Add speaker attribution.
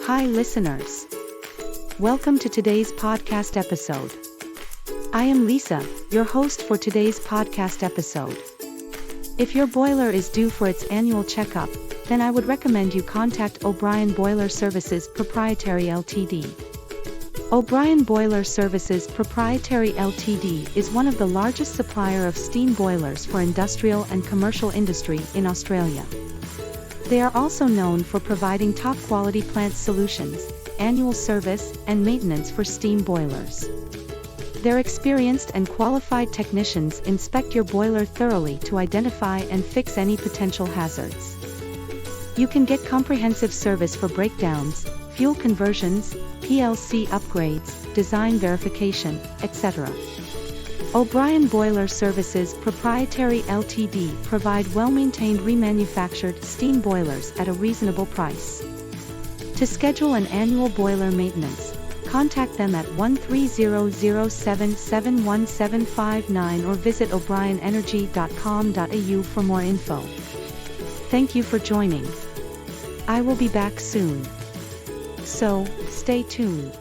Speaker 1: Hi listeners. Welcome to today's podcast episode. I am Lisa, your host for today's podcast episode. If your boiler is due for its annual checkup, then I would recommend you contact O'Brien Boiler Services Proprietary Ltd. O'Brien Boiler Services Proprietary Ltd is one of the largest supplier of steam boilers for industrial and commercial industry in Australia. They are also known for providing top-quality plant solutions, annual service, and maintenance for steam boilers. Their experienced and qualified technicians inspect your boiler thoroughly to identify and fix any potential hazards. You can get comprehensive service for breakdowns, fuel conversions, PLC upgrades, design verification, etc. O'Brien Boiler Services Proprietary Ltd provide well-maintained remanufactured steam boilers at a reasonable price. To schedule an annual boiler maintenance, contact them at 1300771759 or visit o'brienenergy.com.au for more info. Thank you for joining. I will be back soon. So, stay tuned.